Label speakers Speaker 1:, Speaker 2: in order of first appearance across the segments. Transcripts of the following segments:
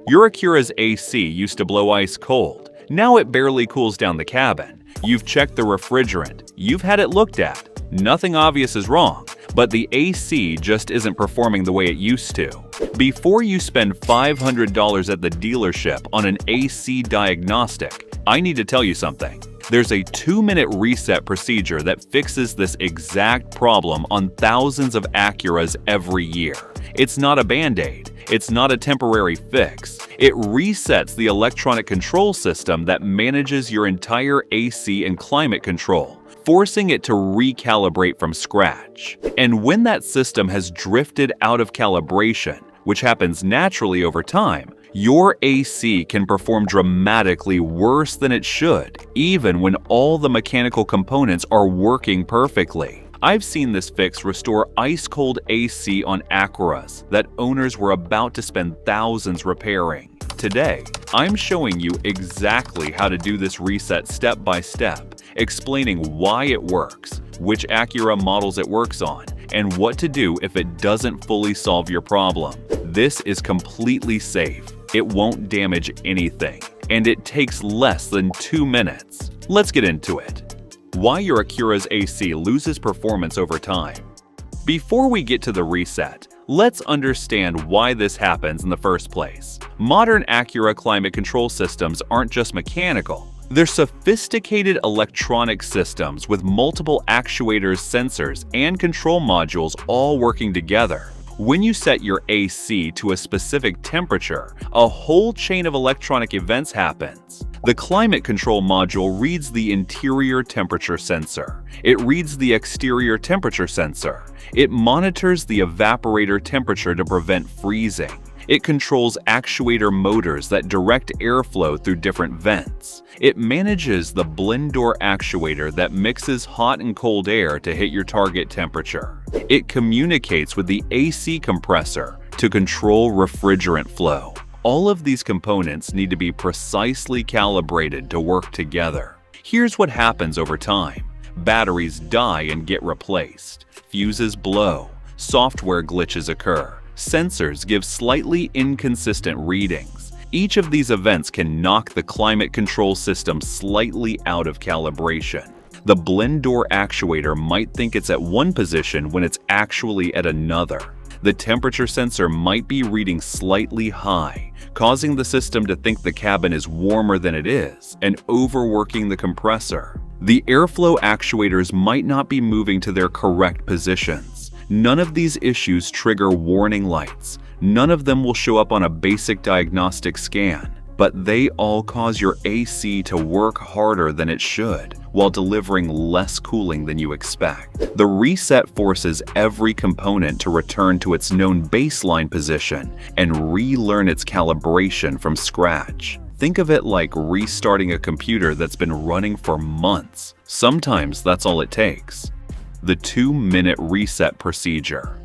Speaker 1: Your Acura's AC used to blow ice cold. Now it barely cools down the cabin. You've checked the refrigerant. You've had it looked at. Nothing obvious is wrong, but the AC just isn't performing the way it used to. Before you spend $500 at the dealership on an AC diagnostic, I need to tell you something. There's a 2-minute reset procedure that fixes this exact problem on thousands of Acuras every year. It's not a Band-Aid. It's not a temporary fix. It resets the electronic control system that manages your entire AC and climate control, forcing it to recalibrate from scratch. And when that system has drifted out of calibration, which happens naturally over time, your AC can perform dramatically worse than it should, even when all the mechanical components are working perfectly. I've seen this fix restore ice-cold AC on Acuras that owners were about to spend thousands repairing. Today, I'm showing you exactly how to do this reset step by step, explaining why it works, which Acura models it works on, and what to do if it doesn't fully solve your problem. This is completely safe. It won't damage anything, and it takes less than 2 minutes. Let's get into it. Why your Acura's AC loses performance over time. Before we get to the reset, let's understand why this happens in the first place. Modern Acura climate control systems aren't just mechanical. They're sophisticated electronic systems with multiple actuators, sensors, and control modules all working together. When you set your AC to a specific temperature, a whole chain of electronic events happens. The climate control module reads the interior temperature sensor. It reads the exterior temperature sensor. It monitors the evaporator temperature to prevent freezing. It controls actuator motors that direct airflow through different vents. It manages the blend door actuator that mixes hot and cold air to hit your target temperature. It communicates with the AC compressor to control refrigerant flow. All of these components need to be precisely calibrated to work together. Here's what happens over time. Batteries die and get replaced. Fuses blow. Software glitches occur. Sensors give slightly inconsistent readings. Each of these events can knock the climate control system slightly out of calibration. The blend door actuator might think it's at one position when it's actually at another. The temperature sensor might be reading slightly high, causing the system to think the cabin is warmer than it is and overworking the compressor. The airflow actuators might not be moving to their correct positions. None of these issues trigger warning lights. None of them will show up on a basic diagnostic scan, but they all cause your AC to work harder than it should, while delivering less cooling than you expect. The reset forces every component to return to its known baseline position and relearn its calibration from scratch. Think of it like restarting a computer that's been running for months. Sometimes that's all it takes. The 2-minute reset procedure.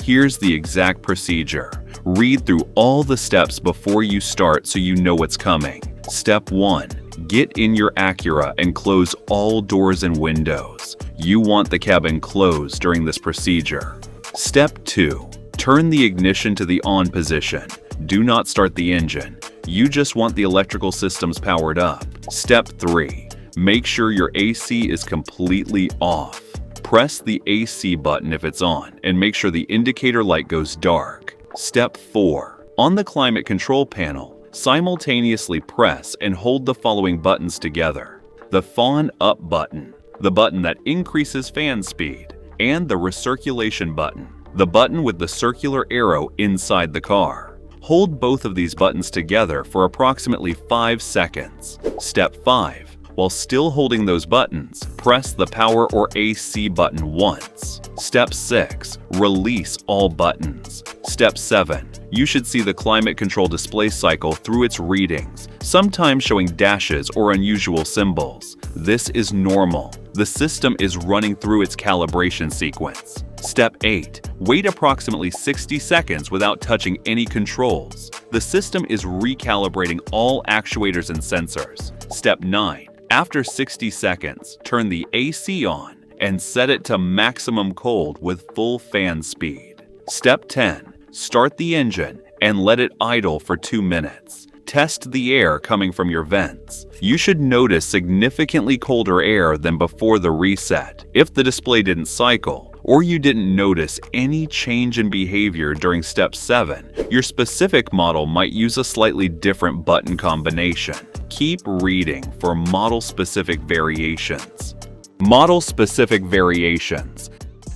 Speaker 1: Here's the exact procedure. Read through all the steps before you start so you know what's coming. Step 1. Get in your Acura and close all doors and windows. You want the cabin closed during this procedure. Step 2. Turn the ignition to the on position. Do not start the engine. You just want the electrical systems powered up. Step 3. Make sure your AC is completely off. Press the AC button if it's on, and make sure the indicator light goes dark. Step 4. On the climate control panel, simultaneously press and hold the following buttons together. The fan up button, the button that increases fan speed, and the recirculation button, the button with the circular arrow inside the car. Hold both of these buttons together for approximately 5 seconds. Step 5. While still holding those buttons, press the power or AC button once. Step 6. Release all buttons. Step 7. You should see the climate control display cycle through its readings, sometimes showing dashes or unusual symbols. This is normal. The system is running through its calibration sequence. Step 8. Wait approximately 60 seconds without touching any controls. The system is recalibrating all actuators and sensors. Step 9. After 60 seconds, turn the AC on and set it to maximum cold with full fan speed. Step 10. Start the engine and let it idle for 2 minutes. Test the air coming from your vents. You should notice significantly colder air than before the reset if the display didn't cycle, or you didn't notice any change in behavior during step 7. Your specific model might use a slightly different button combination. Keep reading for model-specific variations. Model-specific variations.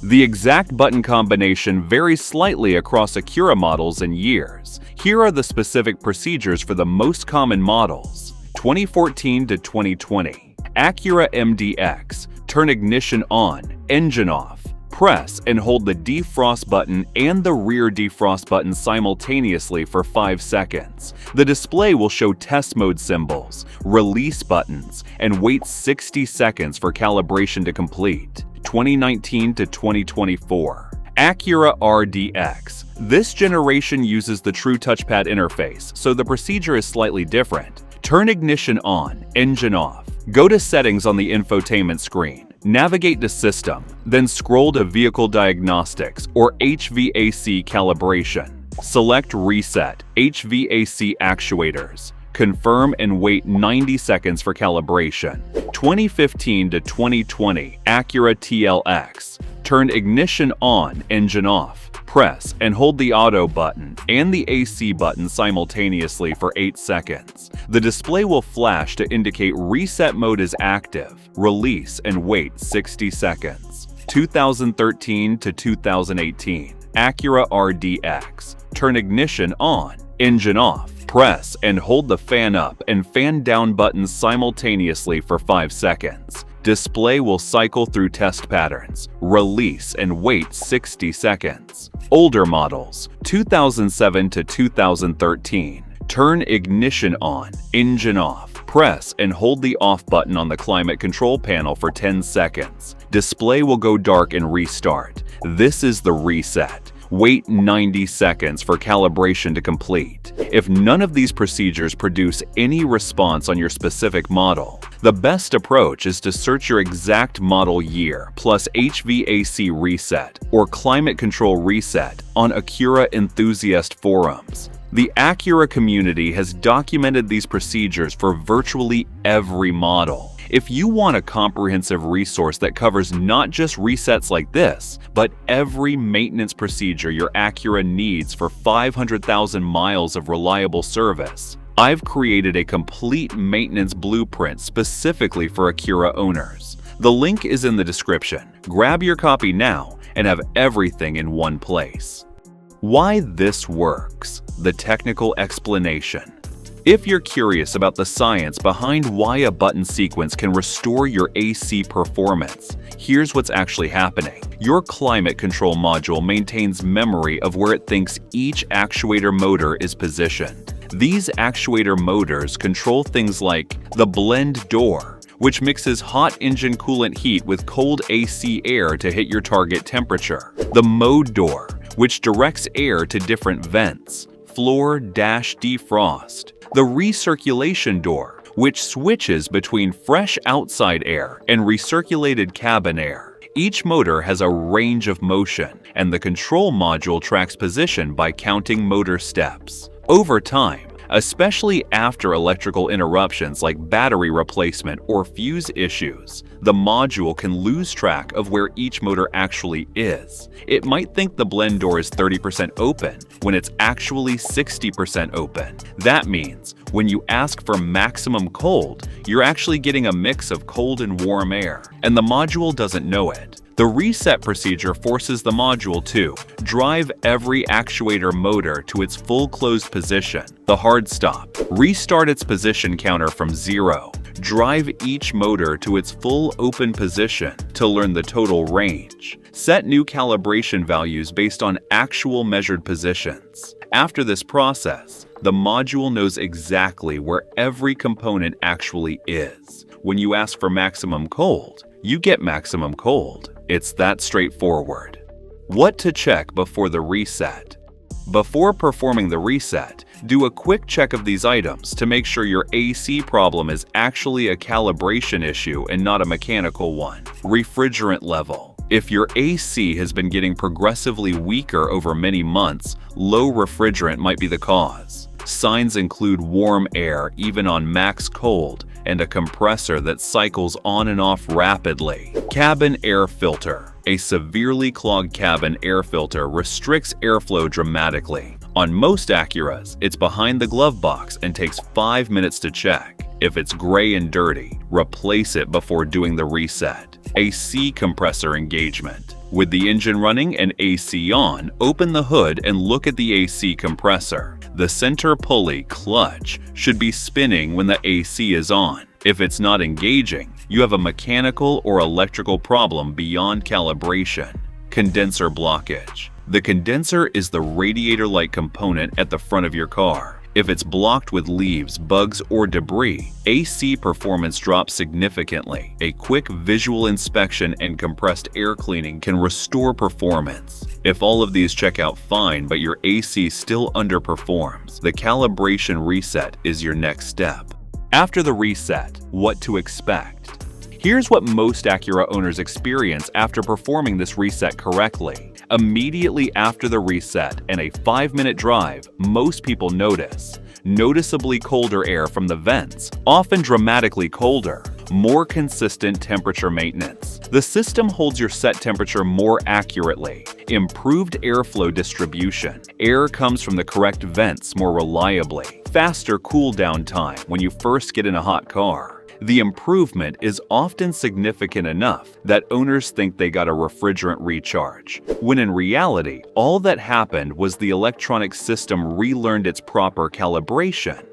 Speaker 1: The exact button combination varies slightly across Acura models and years. Here are the specific procedures for the most common models. 2014 to 2020. Acura MDX. Turn ignition on, engine off. Press and hold the defrost button and the rear defrost button simultaneously for 5 seconds. The display will show test mode symbols, release buttons, and wait 60 seconds for calibration to complete. 2019 to 2024. Acura RDX. This generation uses the true touchpad interface, so the procedure is slightly different. Turn ignition on, engine off. Go to settings on the infotainment screen. Navigate to System, then scroll to Vehicle Diagnostics or HVAC Calibration. Select Reset, HVAC Actuators. Confirm and wait 90 seconds for calibration. 2015 to 2020 Acura TLX. Turn ignition on, engine off. Press and hold the auto button and the AC button simultaneously for 8 seconds. The display will flash to indicate reset mode is active. Release and wait 60 seconds. 2013 to 2018 Acura RDX. Turn ignition on, engine off. Press and hold the fan up and fan down buttons simultaneously for 5 seconds. Display will cycle through test patterns. Release and wait 60 seconds. Older models, 2007 to 2013. Turn ignition on, engine off. Press and hold the off button on the climate control panel for 10 seconds. Display will go dark and restart. This is the reset. Wait 90 seconds for calibration to complete. If none of these procedures produce any response on your specific model, the best approach is to search your exact model year plus HVAC reset or climate control reset on Acura enthusiast forums. The Acura community has documented these procedures for virtually every model. If you want a comprehensive resource that covers not just resets like this, but every maintenance procedure your Acura needs for 500,000 miles of reliable service, I've created a complete maintenance blueprint specifically for Acura owners. The link is in the description. Grab your copy now and have everything in one place. Why this works. The technical explanation. If you're curious about the science behind why a button sequence can restore your AC performance, here's what's actually happening. Your climate control module maintains memory of where it thinks each actuator motor is positioned. These actuator motors control things like the blend door, which mixes hot engine coolant heat with cold AC air to hit your target temperature. The mode door, which directs air to different vents. Floor-defrost. The recirculation door, which switches between fresh outside air and recirculated cabin air. Each motor has a range of motion, and the control module tracks position by counting motor steps. Over time, especially after electrical interruptions like battery replacement or fuse issues, the module can lose track of where each motor actually is. It might think the blend door is 30% open when it's actually 60% open. That means when you ask for maximum cold, you're actually getting a mix of cold and warm air, and the module doesn't know it. The reset procedure forces the module to drive every actuator motor to its full closed position, the hard stop, restart its position counter from 0, drive each motor to its full open position to learn the total range, set new calibration values based on actual measured positions. After this process, the module knows exactly where every component actually is. When you ask for maximum cold, you get maximum cold. It's that straightforward. What to check before the reset? Before performing the reset, do a quick check of these items to make sure your AC problem is actually a calibration issue and not a mechanical one. Refrigerant level. If your AC has been getting progressively weaker over many months, low refrigerant might be the cause. Signs include warm air even on max cold and a compressor that cycles on and off rapidly. Cabin air filter. A severely clogged cabin air filter restricts airflow dramatically. On most Acuras, it's behind the glove box and takes 5 minutes to check. If it's gray and dirty, replace it before doing the reset. AC compressor engagement. With the engine running and AC on, open the hood and look at the AC compressor. The center pulley clutch should be spinning when the AC is on. If it's not engaging, you have a mechanical or electrical problem beyond calibration. Condenser blockage. The condenser is the radiator-like component at the front of your car. If it's blocked with leaves, bugs, or debris, AC performance drops significantly. A quick visual inspection and compressed air cleaning can restore performance. If all of these check out fine but your AC still underperforms, the calibration reset is your next step. After the reset, what to expect? Here's what most Acura owners experience after performing this reset correctly. Immediately after the reset and a 5-minute drive, most people notice noticeably colder air from the vents, often dramatically colder, more consistent temperature maintenance. The system holds your set temperature more accurately, improved airflow distribution, air comes from the correct vents more reliably, faster cool down time when you first get in a hot car. The improvement is often significant enough that owners think they got a refrigerant recharge, when in reality, all that happened was the electronic system relearned its proper calibration.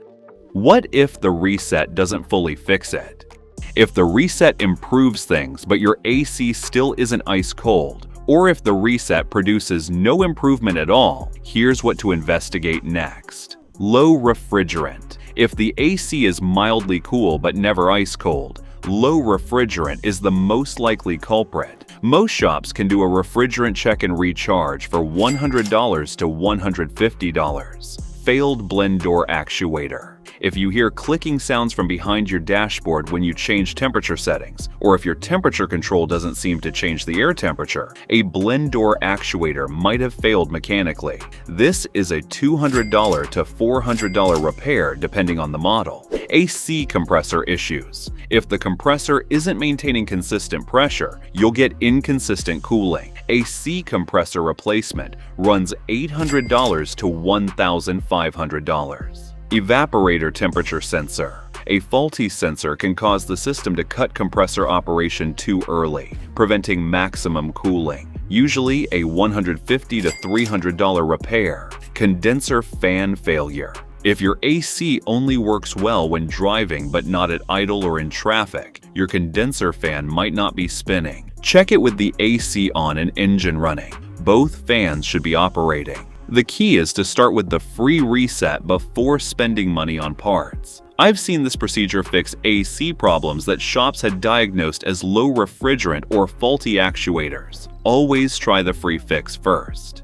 Speaker 1: What if the reset doesn't fully fix it? If the reset improves things but your AC still isn't ice cold, or if the reset produces no improvement at all, here's what to investigate next. Low refrigerant. If the AC is mildly cool but never ice cold, low refrigerant is the most likely culprit. Most shops can do a refrigerant check and recharge for $100 to $150. Failed blend door actuator. If you hear clicking sounds from behind your dashboard when you change temperature settings, or if your temperature control doesn't seem to change the air temperature, a blend door actuator might have failed mechanically. This is a $200 to $400 repair depending on the model. AC compressor issues. If the compressor isn't maintaining consistent pressure, you'll get inconsistent cooling. AC compressor replacement runs $800 to $1,500. Evaporator temperature sensor. A faulty sensor can cause the system to cut compressor operation too early, preventing maximum cooling. Usually a $150 to $300 repair. Condenser fan failure. If your AC only works well when driving but not at idle or in traffic, your condenser fan might not be spinning. Check it with the AC on and engine running. Both fans should be operating. The key is to start with the free reset before spending money on parts. I've seen this procedure fix AC problems that shops had diagnosed as low refrigerant or faulty actuators. Always try the free fix first.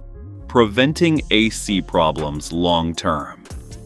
Speaker 1: Preventing AC problems long term.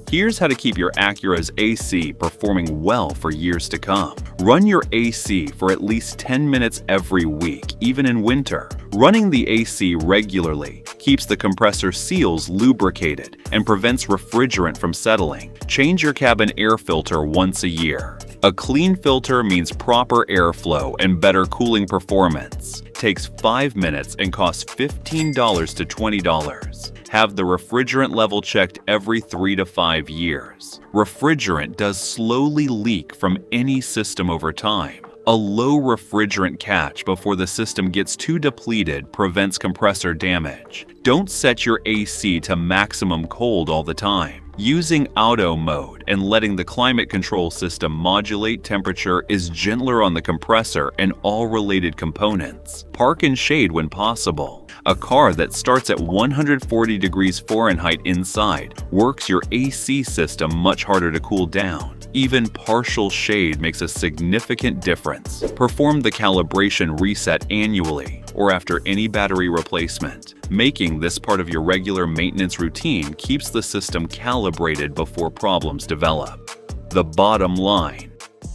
Speaker 1: Here's how to keep your Acura's AC performing well for years to come. Run your AC for at least 10 minutes every week, even in winter. Running the AC regularly keeps the compressor seals lubricated and prevents refrigerant from settling. Change your cabin air filter once a year. A clean filter means proper airflow and better cooling performance. Takes 5 minutes and costs $15 to $20. Have the refrigerant level checked every 3 to 5 years. Refrigerant does slowly leak from any system over time. A low refrigerant catch before the system gets too depleted prevents compressor damage. Don't set your AC to maximum cold all the time. Using auto mode and letting the climate control system modulate temperature is gentler on the compressor and all related components. Park in shade when possible. A car that starts at 140 degrees Fahrenheit inside works your AC system much harder to cool down. Even partial shade makes a significant difference. Perform the calibration reset annually or after any battery replacement. Making this part of your regular maintenance routine keeps the system calibrated before problems develop. The bottom line.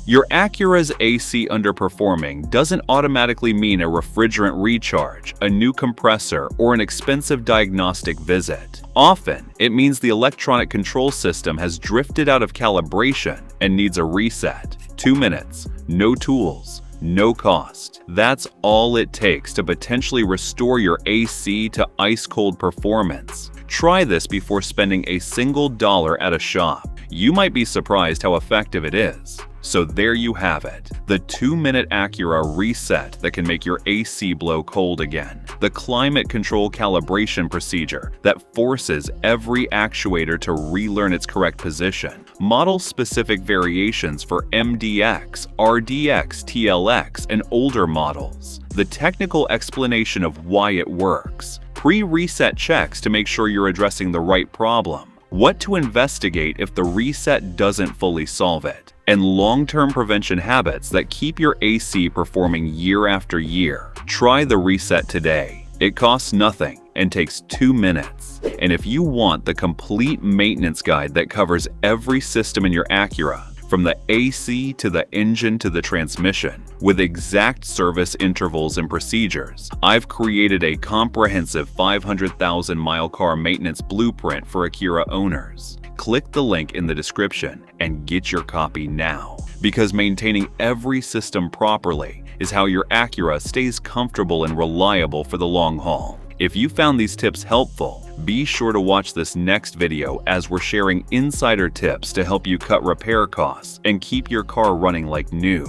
Speaker 1: Your Acura's AC underperforming doesn't automatically mean a refrigerant recharge, a new compressor, or an expensive diagnostic visit. Often, it means the electronic control system has drifted out of calibration and needs a reset. 2 minutes, no tools, no cost. That's all it takes to potentially restore your AC to ice-cold performance. Try this before spending a single dollar at a shop. You might be surprised how effective it is. So there you have it, the 2-minute Acura reset that can make your AC blow cold again. The climate control calibration procedure that forces every actuator to relearn its correct position. Model-specific variations for MDX, RDX, TLX, and older models. The technical explanation of why it works. Pre-reset checks to make sure you're addressing the right problem. What to investigate if the reset doesn't fully solve it. And long-term prevention habits that keep your AC performing year after year. Try the reset today. It costs nothing and takes 2 minutes. And if you want the complete maintenance guide that covers every system in your Acura, from the AC to the engine to the transmission, with exact service intervals and procedures, I've created a comprehensive 500,000-mile car maintenance blueprint for Acura owners. Click the link in the description and get your copy now, because maintaining every system properly is how your Acura stays comfortable and reliable for the long haul. If you found these tips helpful, be sure to watch this next video as we're sharing insider tips to help you cut repair costs and keep your car running like new.